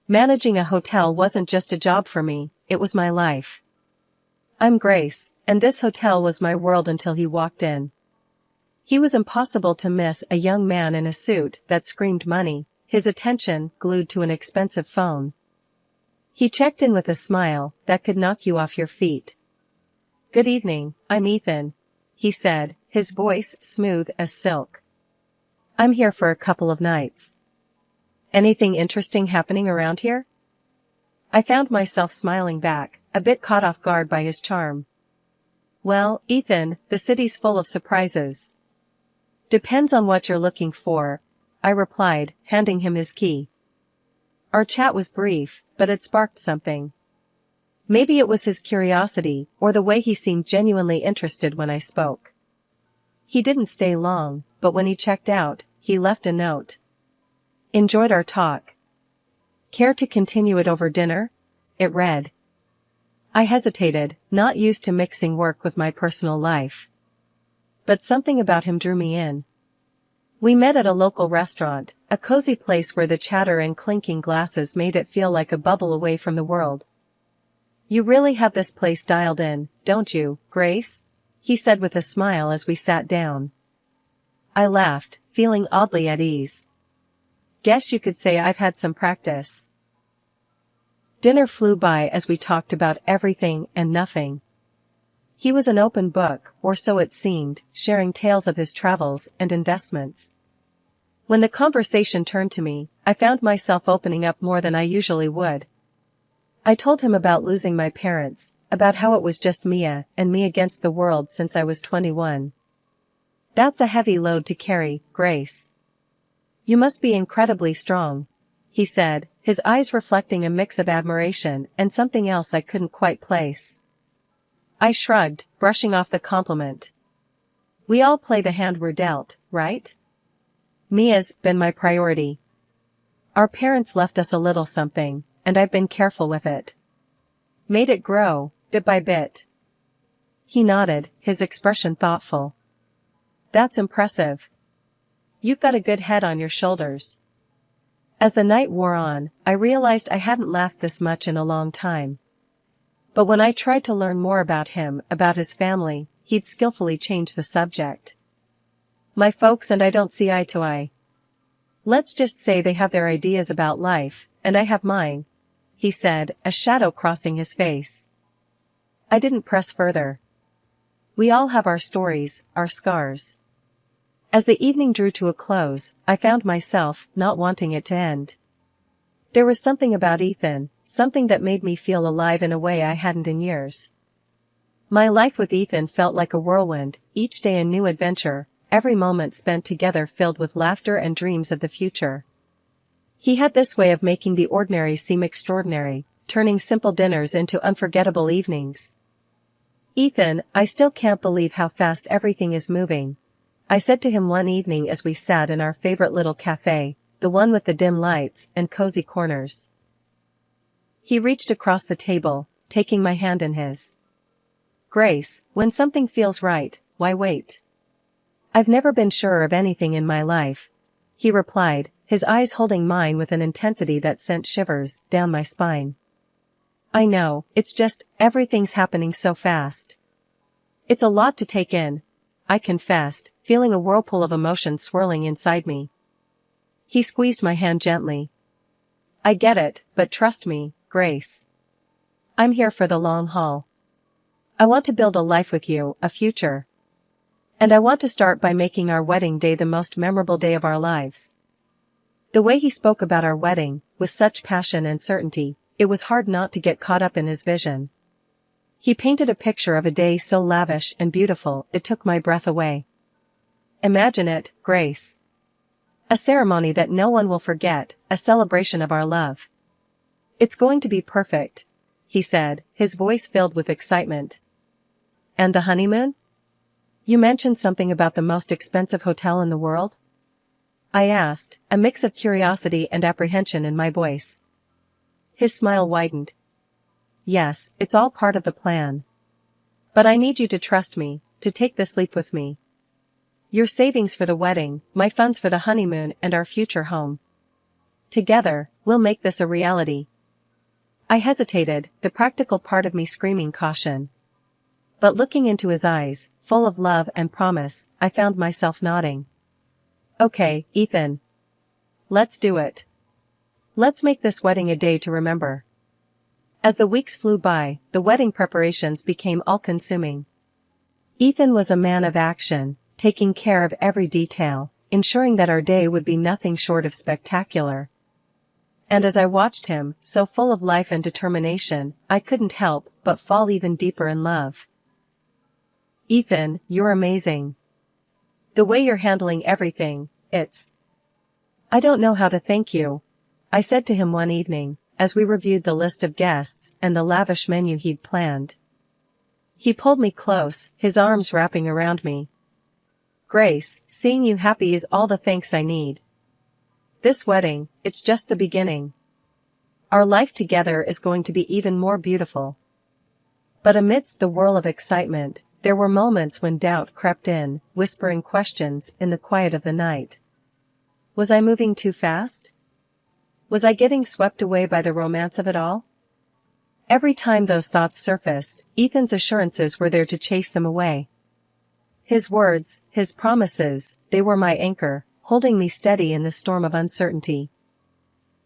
Managing a hotel wasn't just a job for me, it was my life. I'm Grace, and this hotel was my world until he walked in. He was impossible to miss, a young man in a suit that screamed money, his attention glued to an expensive phone. He checked in with a smile that could knock you off your feet. "Good evening, I'm Ethan," he said, his voice smooth as silk. "I'm here for a couple of nights. Anything interesting happening around here?" I found myself smiling back, a bit caught off guard by his charm. "Well, Ethan, the city's full of surprises." "Depends on what you're looking for," I replied, handing him his key. Our chat was brief, but it sparked something. Maybe it was his curiosity, or the way he seemed genuinely interested when I spoke. He didn't stay long, but when he checked out, he left a note. "Enjoyed our talk. Care to continue it over dinner?" it read. I hesitated, not used to mixing work with my personal life. But something about him drew me in. We met at a local restaurant, a cozy place where the chatter and clinking glasses made it feel like a bubble away from the world. "You really have this place dialed in, don't you, Grace?" he said with a smile as we sat down. I laughed, feeling oddly at ease. "Guess you could say I've had some practice." Dinner flew by as we talked about everything and nothing. He was an open book, or so it seemed, sharing tales of his travels and investments. When the conversation turned to me, I found myself opening up more than I usually would. I told him about losing my parents, about how it was just Mia and me against the world since I was 21. "That's a heavy load to carry, Grace. You must be incredibly strong," he said, his eyes reflecting a mix of admiration and something else I couldn't quite place. I shrugged, brushing off the compliment. "We all play the hand we're dealt, right? Mia's been my priority. Our parents left us a little something, and I've been careful with it. Made it grow, bit by bit." He nodded, his expression thoughtful. "That's impressive. You've got a good head on your shoulders." As the night wore on, I realized I hadn't laughed this much in a long time. But when I tried to learn more about him, about his family, he'd skillfully change the subject. "My folks and I don't see eye to eye. Let's just say they have their ideas about life, and I have mine," he said, a shadow crossing his face. I didn't press further. We all have our stories, our scars. As the evening drew to a close, I found myself not wanting it to end. There was something about Ethan, something that made me feel alive in a way I hadn't in years. My life with Ethan felt like a whirlwind, each day a new adventure, every moment spent together filled with laughter and dreams of the future. He had this way of making the ordinary seem extraordinary, turning simple dinners into unforgettable evenings. "Ethan, I still can't believe how fast everything is moving," I said to him one evening as we sat in our favorite little cafe, the one with the dim lights and cozy corners. He reached across the table, taking my hand in his. "Grace, when something feels right, why wait? I've never been surer of anything in my life," he replied, his eyes holding mine with an intensity that sent shivers down my spine. "I know, it's just, everything's happening so fast. It's a lot to take in," I confessed, feeling a whirlpool of emotion swirling inside me. He squeezed my hand gently. "I get it, but trust me, Grace. I'm here for the long haul. I want to build a life with you, a future. And I want to start by making our wedding day the most memorable day of our lives." The way he spoke about our wedding, with such passion and certainty, it was hard not to get caught up in his vision. He painted a picture of a day so lavish and beautiful it took my breath away. "Imagine it, Grace. A ceremony that no one will forget, a celebration of our love. It's going to be perfect," he said, his voice filled with excitement. "And the honeymoon? You mentioned something about the most expensive hotel in the world?" I asked, a mix of curiosity and apprehension in my voice. His smile widened. "Yes, it's all part of the plan. But I need you to trust me, to take this leap with me. Your savings for the wedding, my funds for the honeymoon and our future home. Together, we'll make this a reality. I hesitated, the practical part of me screaming caution. But looking into his eyes, full of love and promise, I found myself nodding. Okay, Ethan. Let's do it. Let's make this wedding a day to remember. As the weeks flew by, the wedding preparations became all-consuming. Ethan was a man of action, taking care of every detail, ensuring that our day would be nothing short of spectacular. And as I watched him, so full of life and determination, I couldn't help but fall even deeper in love. Ethan, you're amazing. The way you're handling everything, I don't know how to thank you, I said to him one evening, as we reviewed the list of guests and the lavish menu he'd planned. He pulled me close, his arms wrapping around me. Grace, seeing you happy is all the thanks I need. This wedding, it's just the beginning. Our life together is going to be even more beautiful. But amidst the whirl of excitement, there were moments when doubt crept in, whispering questions in the quiet of the night. Was I moving too fast? Was I getting swept away by the romance of it all? Every time those thoughts surfaced, Ethan's assurances were there to chase them away. His words, his promises, they were my anchor, holding me steady in the storm of uncertainty.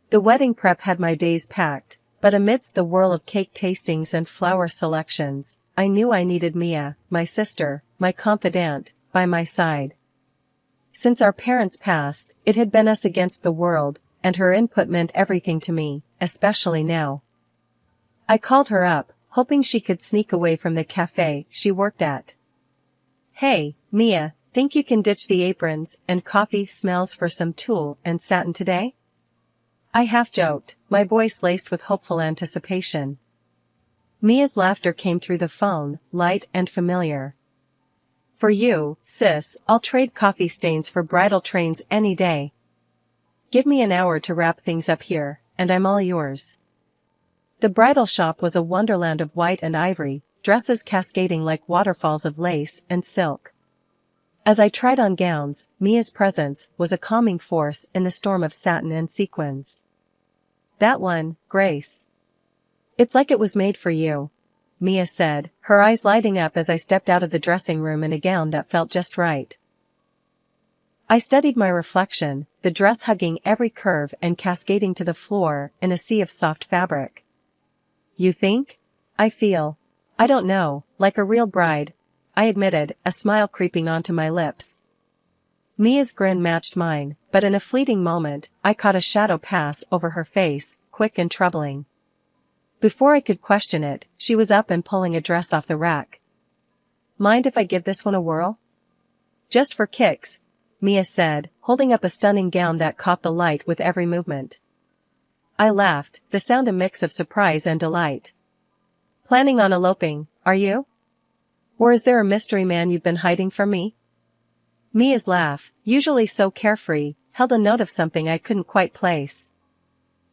The wedding prep had my days packed, but amidst the whirl of cake tastings and flower selections, I knew I needed Mia, my sister, my confidant, by my side. Since our parents passed, it had been us against the world, and her input meant everything to me, especially now. I called her up, hoping she could sneak away from the cafe she worked at. Hey, Mia, think you can ditch the aprons and coffee smells for some tulle and satin today? I half joked, my voice laced with hopeful anticipation. Mia's laughter came through the phone, light and familiar. For you, sis, I'll trade coffee stains for bridal trains any day. Give me an hour to wrap things up here, and I'm all yours. The bridal shop was a wonderland of white and ivory, dresses cascading like waterfalls of lace and silk. As I tried on gowns, Mia's presence was a calming force in the storm of satin and sequins. That one, Grace. It's like it was made for you, Mia said, her eyes lighting up as I stepped out of the dressing room in a gown that felt just right. I studied my reflection, the dress hugging every curve and cascading to the floor in a sea of soft fabric. You think? I feel. I don't know, like a real bride, I admitted, a smile creeping onto my lips. Mia's grin matched mine, but in a fleeting moment, I caught a shadow pass over her face, quick and troubling. Before I could question it, she was up and pulling a dress off the rack. Mind if I give this one a whirl? Just for kicks, Mia said, holding up a stunning gown that caught the light with every movement. I laughed, the sound a mix of surprise and delight. Planning on eloping, are you? Or is there a mystery man you've been hiding from me? Mia's laugh, usually so carefree, held a note of something I couldn't quite place.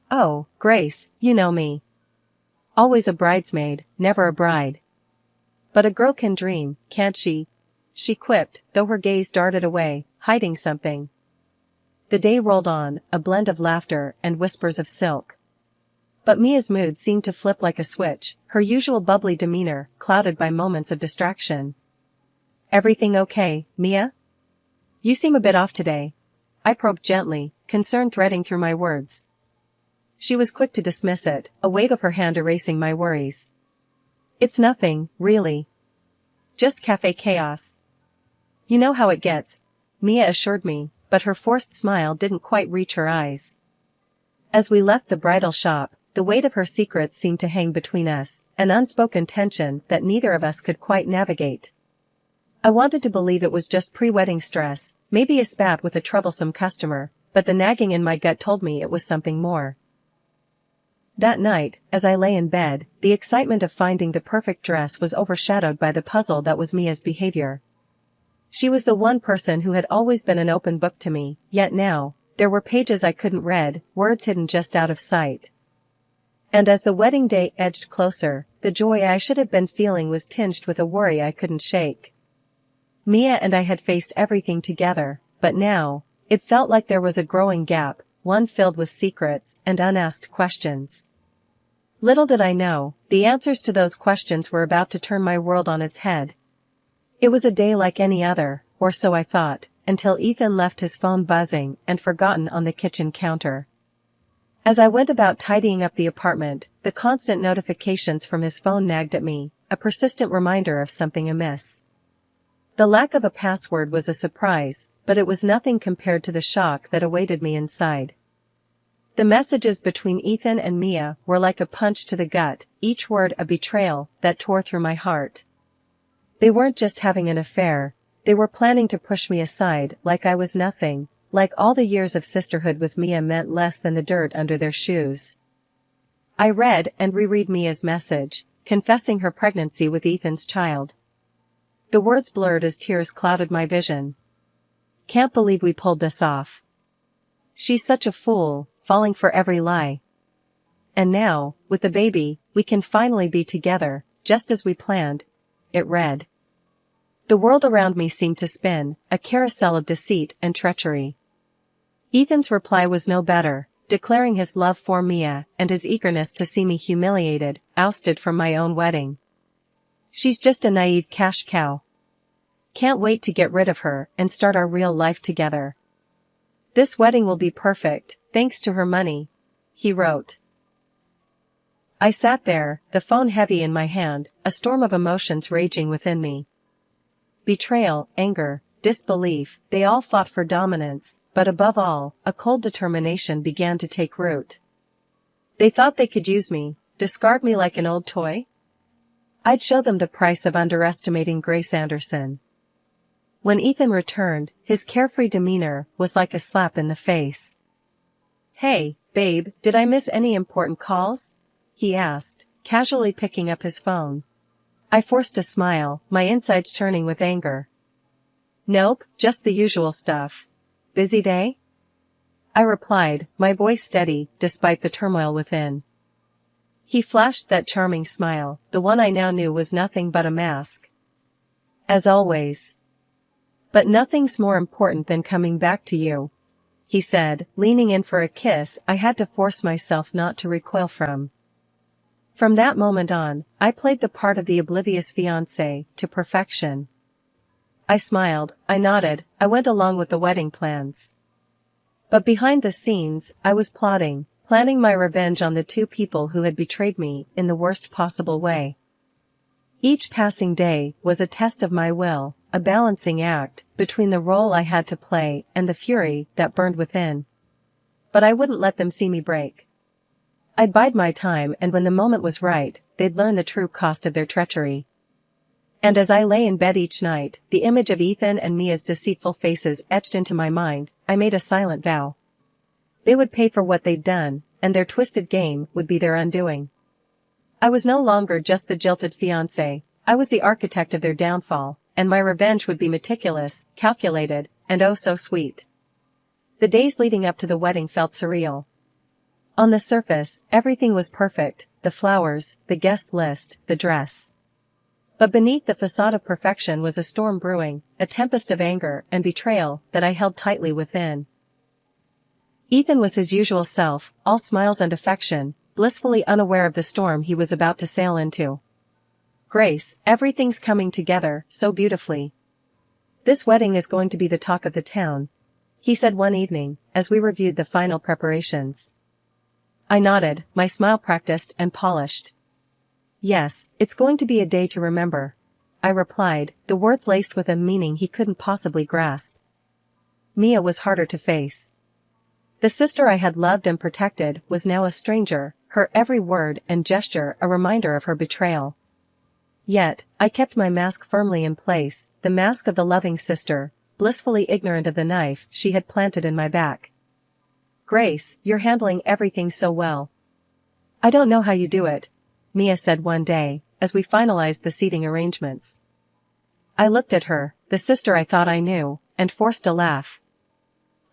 Oh, Grace, you know me. Always a bridesmaid, never a bride. But a girl can dream, can't she? She quipped, though her gaze darted away, hiding something. The day rolled on, a blend of laughter and whispers of silk. But Mia's mood seemed to flip like a switch, her usual bubbly demeanor clouded by moments of distraction. Everything okay, Mia? You seem a bit off today. I probed gently, concern threading through my words. She was quick to dismiss it, a wave of her hand erasing my worries. It's nothing, really. Just cafe chaos. You know how it gets, Mia assured me, but her forced smile didn't quite reach her eyes. As we left the bridal shop, the weight of her secrets seemed to hang between us, an unspoken tension that neither of us could quite navigate. I wanted to believe it was just pre-wedding stress, maybe a spat with a troublesome customer, but the nagging in my gut told me it was something more. That night, as I lay in bed, the excitement of finding the perfect dress was overshadowed by the puzzle that was Mia's behavior. She was the one person who had always been an open book to me, yet now, there were pages I couldn't read, words hidden just out of sight. And as the wedding day edged closer, the joy I should have been feeling was tinged with a worry I couldn't shake. Mia and I had faced everything together, but now, it felt like there was a growing gap, one filled with secrets and unasked questions. Little did I know, the answers to those questions were about to turn my world on its head. It was a day like any other, or so I thought, until Ethan left his phone buzzing and forgotten on the kitchen counter. As I went about tidying up the apartment, the constant notifications from his phone nagged at me, a persistent reminder of something amiss. The lack of a password was a surprise, but it was nothing compared to the shock that awaited me inside. The messages between Ethan and Mia were like a punch to the gut, each word a betrayal that tore through my heart. They weren't just having an affair, they were planning to push me aside like I was nothing, like all the years of sisterhood with Mia meant less than the dirt under their shoes. I read and reread Mia's message, confessing her pregnancy with Ethan's child. The words blurred as tears clouded my vision. Can't believe we pulled this off. She's such a fool, falling for every lie. And now, with the baby, we can finally be together, just as we planned, it read. The world around me seemed to spin, a carousel of deceit and treachery. Ethan's reply was no better, declaring his love for Mia and his eagerness to see me humiliated, ousted from my own wedding. She's just a naive cash cow. Can't wait to get rid of her and start our real life together. This wedding will be perfect, thanks to her money, he wrote. I sat there, the phone heavy in my hand, a storm of emotions raging within me. Betrayal, anger, disbelief, they all fought for dominance, but above all, a cold determination began to take root. They thought they could use me, discard me like an old toy? I'd show them the price of underestimating Grace Anderson. When Ethan returned, his carefree demeanor was like a slap in the face. Hey, babe, did I miss any important calls? He asked, casually picking up his phone. I forced a smile, my insides churning with anger. Nope, just the usual stuff. Busy day? I replied, my voice steady, despite the turmoil within. He flashed that charming smile, the one I now knew was nothing but a mask. As always. But nothing's more important than coming back to you, he said, leaning in for a kiss I had to force myself not to recoil from. From that moment on, I played the part of the oblivious fiancé to perfection. I smiled, I nodded, I went along with the wedding plans. But behind the scenes, I was planning my revenge on the two people who had betrayed me in the worst possible way. Each passing day was a test of my will, a balancing act between the role I had to play and the fury that burned within. But I wouldn't let them see me break. I'd bide my time, and when the moment was right, they'd learn the true cost of their treachery. And as I lay in bed each night, the image of Ethan and Mia's deceitful faces etched into my mind, I made a silent vow. They would pay for what they'd done, and their twisted game would be their undoing. I was no longer just the jilted fiancé, I was the architect of their downfall, and my revenge would be meticulous, calculated, and oh so sweet. The days leading up to the wedding felt surreal. On the surface, everything was perfect, the flowers, the guest list, the dress. But beneath the facade of perfection was a storm brewing, a tempest of anger and betrayal that I held tightly within. Ethan was his usual self, all smiles and affection, blissfully unaware of the storm he was about to sail into. Grace, everything's coming together so beautifully. This wedding is going to be the talk of the town, he said one evening, as we reviewed the final preparations. I nodded, my smile practiced and polished. Yes, it's going to be a day to remember, I replied, the words laced with a meaning he couldn't possibly grasp. Mia was harder to face. The sister I had loved and protected was now a stranger, her every word and gesture a reminder of her betrayal. Yet, I kept my mask firmly in place, the mask of the loving sister, blissfully ignorant of the knife she had planted in my back. Grace, you're handling everything so well. I don't know how you do it, Mia said one day, as we finalized the seating arrangements. I looked at her, the sister I thought I knew, and forced a laugh.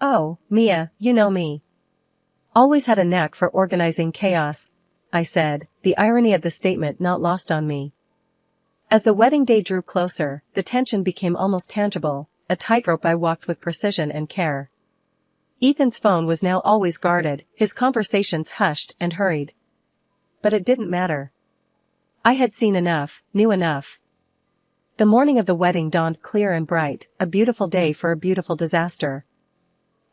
Oh, Mia, you know me. Always had a knack for organizing chaos, I said, the irony of the statement not lost on me. As the wedding day drew closer, the tension became almost tangible, a tightrope I walked with precision and care. Ethan's phone was now always guarded, his conversations hushed and hurried. But it didn't matter. I had seen enough, knew enough. The morning of the wedding dawned clear and bright, a beautiful day for a beautiful disaster.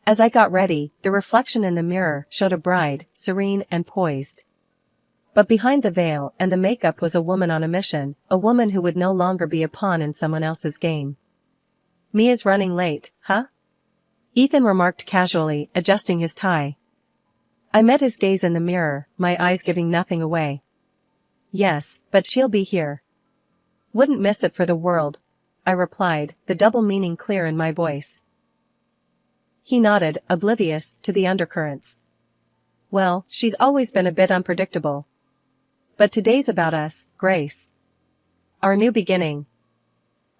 As I got ready, the reflection in the mirror showed a bride, serene and poised. But behind the veil and the makeup was a woman on a mission, a woman who would no longer be a pawn in someone else's game. "Mia's running late, huh?" Ethan remarked casually, adjusting his tie. I met his gaze in the mirror, my eyes giving nothing away. "Yes, but she'll be here." "Wouldn't miss it for the world," I replied, the double meaning clear in my voice. He nodded, oblivious to the undercurrents. "Well, she's always been a bit unpredictable. But today's about us, Grace. Our new beginning."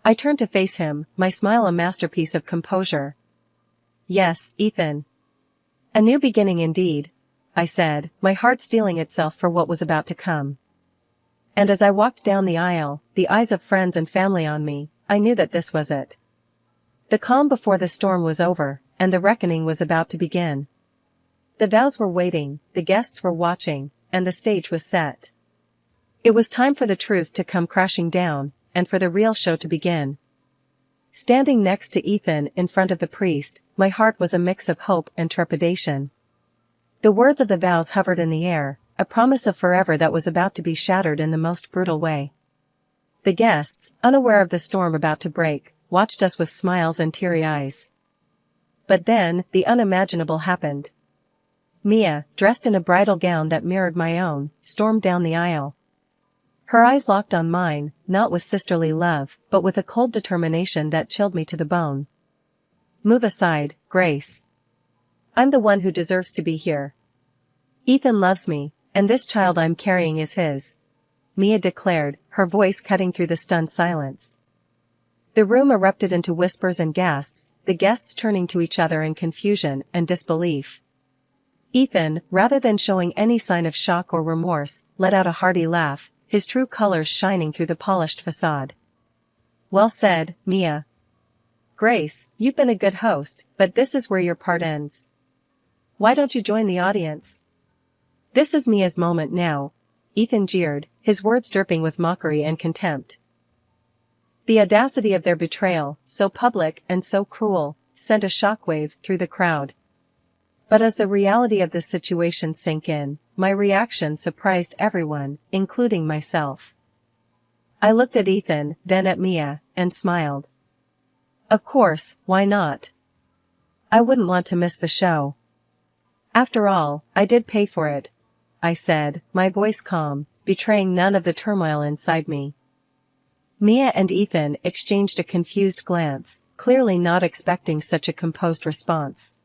I turned to face him, my smile a masterpiece of composure. "Yes, Ethan. A new beginning indeed," I said, my heart steeling itself for what was about to come. And as I walked down the aisle, the eyes of friends and family on me, I knew that this was it. The calm before the storm was over, and the reckoning was about to begin. The vows were waiting, the guests were watching, and the stage was set. It was time for the truth to come crashing down, and for the real show to begin. Standing next to Ethan in front of the priest, my heart was a mix of hope and trepidation. The words of the vows hovered in the air, a promise of forever that was about to be shattered in the most brutal way. The guests, unaware of the storm about to break, watched us with smiles and teary eyes. But then, the unimaginable happened. Mia, dressed in a bridal gown that mirrored my own, stormed down the aisle. Her eyes locked on mine, not with sisterly love, but with a cold determination that chilled me to the bone. "Move aside, Grace. I'm the one who deserves to be here. Ethan loves me, and this child I'm carrying is his," Mia declared, her voice cutting through the stunned silence. The room erupted into whispers and gasps, the guests turning to each other in confusion and disbelief. Ethan, rather than showing any sign of shock or remorse, let out a hearty laugh, his true colors shining through the polished facade. "Well said, Mia. Grace, you've been a good host, but this is where your part ends. Why don't you join the audience? This is Mia's moment now," Ethan jeered, his words dripping with mockery and contempt. The audacity of their betrayal, so public and so cruel, sent a shockwave through the crowd. But as the reality of the situation sank in, my reaction surprised everyone, including myself. I looked at Ethan, then at Mia, and smiled. Of course, why not? I wouldn't want to miss the show. After all, I did pay for it, I said, my voice calm, betraying none of the turmoil inside me. Mia and Ethan exchanged a confused glance, clearly not expecting such a composed response.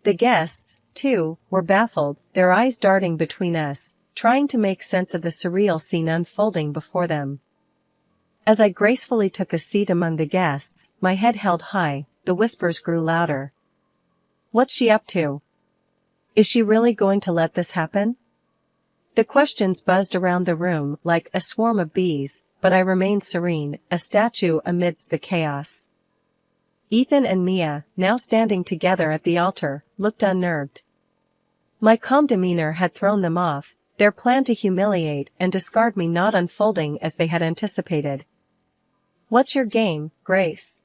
The guests, too, were baffled, their eyes darting between us, trying to make sense of the surreal scene unfolding before them. As I gracefully took a seat among the guests, my head held high, the whispers grew louder. What's she up to? Is she really going to let this happen? The questions buzzed around the room like a swarm of bees, but I remained serene, a statue amidst the chaos. Ethan and Mia, now standing together at the altar, looked unnerved. My calm demeanor had thrown them off, their plan to humiliate and discard me not unfolding as they had anticipated. What's your game, Grace?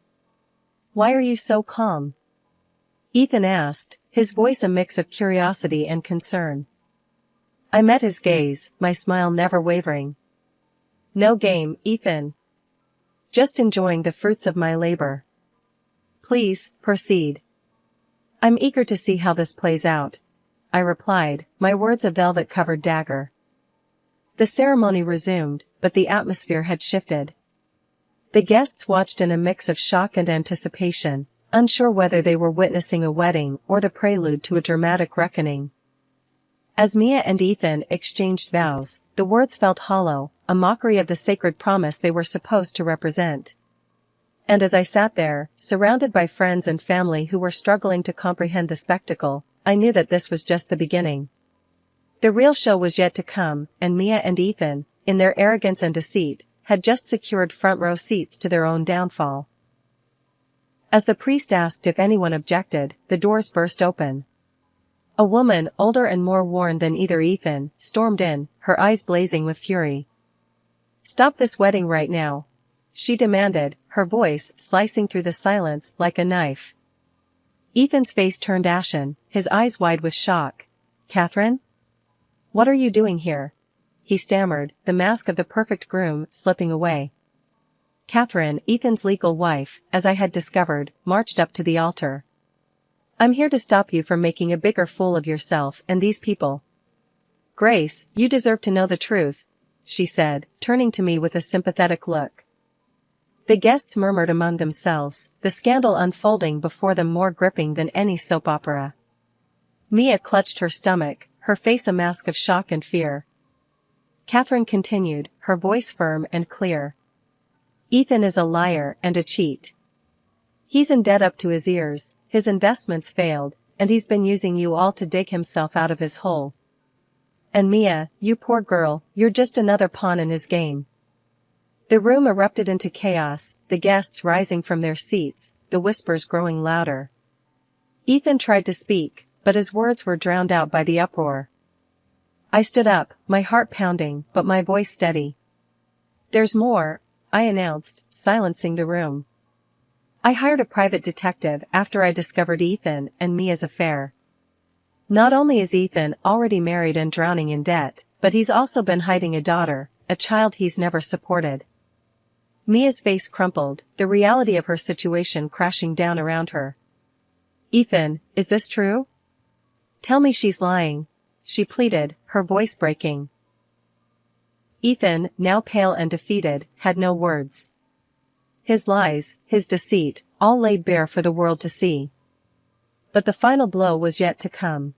Why are you so calm? Ethan asked, his voice a mix of curiosity and concern. I met his gaze, my smile never wavering. No game, Ethan. Just enjoying the fruits of my labor. Please, proceed. I'm eager to see how this plays out, I replied, my words a velvet-covered dagger. The ceremony resumed, but the atmosphere had shifted. The guests watched in a mix of shock and anticipation, unsure whether they were witnessing a wedding or the prelude to a dramatic reckoning. As Mia and Ethan exchanged vows, the words felt hollow, a mockery of the sacred promise they were supposed to represent. And as I sat there, surrounded by friends and family who were struggling to comprehend the spectacle, I knew that this was just the beginning. The real show was yet to come, and Mia and Ethan, in their arrogance and deceit, had just secured front row seats to their own downfall. As the priest asked if anyone objected, the doors burst open. A woman, older and more worn than either Ethan, stormed in, her eyes blazing with fury. "Stop this wedding right now," she demanded, her voice slicing through the silence like a knife. Ethan's face turned ashen, his eyes wide with shock. "Catherine? What are you doing here?" he stammered, the mask of the perfect groom slipping away. Catherine, Ethan's legal wife, as I had discovered, marched up to the altar. "I'm here to stop you from making a bigger fool of yourself and these people." "Grace, you deserve to know the truth," she said, turning to me with a sympathetic look. The guests murmured among themselves, the scandal unfolding before them more gripping than any soap opera. Mia clutched her stomach, her face a mask of shock and fear. Catherine continued, her voice firm and clear. "Ethan is a liar and a cheat. He's in debt up to his ears, his investments failed, and he's been using you all to dig himself out of his hole. And Mia, you poor girl, you're just another pawn in his game." The room erupted into chaos, the guests rising from their seats, the whispers growing louder. Ethan tried to speak, but his words were drowned out by the uproar. I stood up, my heart pounding, but my voice steady. "There's more," I announced, silencing the room. "I hired a private detective after I discovered Ethan and Mia's affair. Not only is Ethan already married and drowning in debt, but he's also been hiding a daughter, a child he's never supported." Mia's face crumpled, the reality of her situation crashing down around her. "Ethan, is this true? Tell me she's lying," she pleaded, her voice breaking. Ethan, now pale and defeated, had no words. His lies, his deceit, all laid bare for the world to see. But the final blow was yet to come.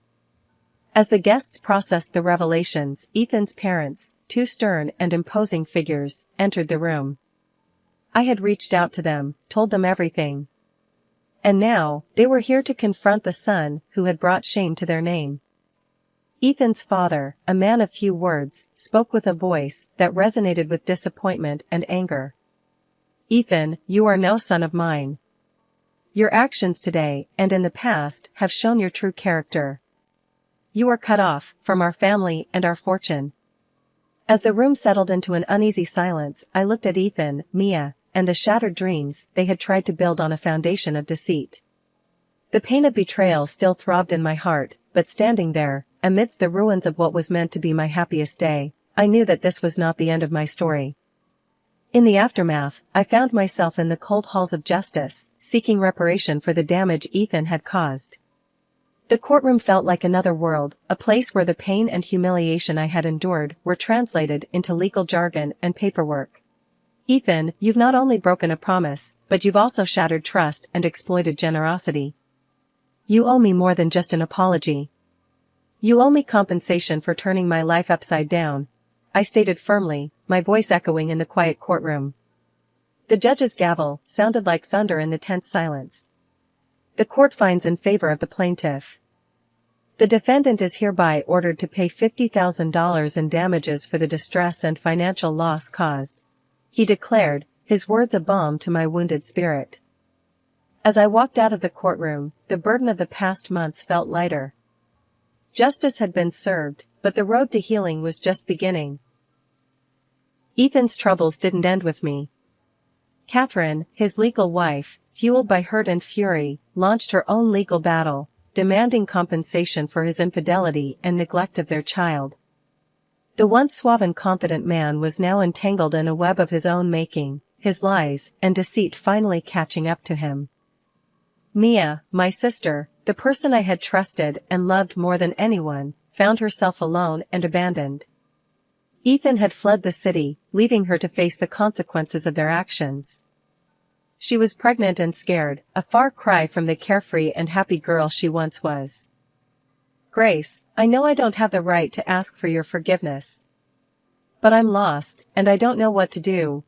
As the guests processed the revelations, Ethan's parents, two stern and imposing figures, entered the room. I had reached out to them, told them everything. And now, they were here to confront the son who had brought shame to their name. Ethan's father, a man of few words, spoke with a voice that resonated with disappointment and anger. "Ethan, you are no son of mine. Your actions today, and in the past, have shown your true character. You are cut off from our family and our fortune." As the room settled into an uneasy silence, I looked at Ethan, Mia, and the shattered dreams they had tried to build on a foundation of deceit. The pain of betrayal still throbbed in my heart, but standing there, amidst the ruins of what was meant to be my happiest day, I knew that this was not the end of my story. In the aftermath, I found myself in the cold halls of justice, seeking reparation for the damage Ethan had caused. The courtroom felt like another world, a place where the pain and humiliation I had endured were translated into legal jargon and paperwork. "Ethan, you've not only broken a promise, but you've also shattered trust and exploited generosity. You owe me more than just an apology. You owe me compensation for turning my life upside down," I stated firmly, my voice echoing in the quiet courtroom. The judge's gavel sounded like thunder in the tense silence. "The court finds in favor of the plaintiff. The defendant is hereby ordered to pay $50,000 in damages for the distress and financial loss caused," he declared, his words a balm to my wounded spirit. As I walked out of the courtroom, the burden of the past months felt lighter. Justice had been served, but the road to healing was just beginning. Ethan's troubles didn't end with me. Catherine, his legal wife, fueled by hurt and fury, launched her own legal battle, demanding compensation for his infidelity and neglect of their child. The once suave and confident man was now entangled in a web of his own making, his lies and deceit finally catching up to him. Mia, my sister, the person I had trusted and loved more than anyone, found herself alone and abandoned. Ethan had fled the city, leaving her to face the consequences of their actions. She was pregnant and scared, a far cry from the carefree and happy girl she once was. "Grace, I know I don't have the right to ask for your forgiveness. But I'm lost, and I don't know what to do,"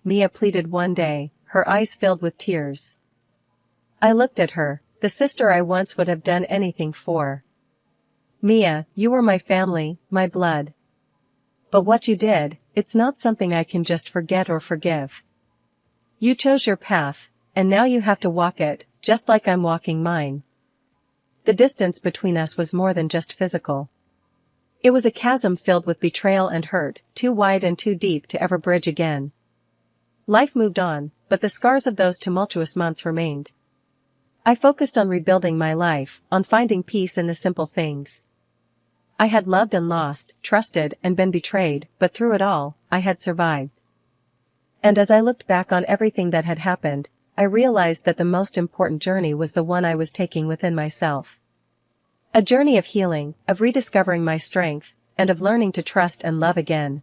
Mia pleaded one day, her eyes filled with tears. I looked at her, the sister I once would have done anything for. "Mia, you were my family, my blood. But what you did, it's not something I can just forget or forgive. You chose your path, and now you have to walk it, just like I'm walking mine. The distance between us was more than just physical. It was a chasm filled with betrayal and hurt, too wide and too deep to ever bridge again. Life moved on, but the scars of those tumultuous months remained. I focused on rebuilding my life, on finding peace in the simple things. I had loved and lost, trusted and been betrayed, but through it all, I had survived. And as I looked back on everything that had happened, I realized that the most important journey was the one I was taking within myself. A journey of healing, of rediscovering my strength, and of learning to trust and love again.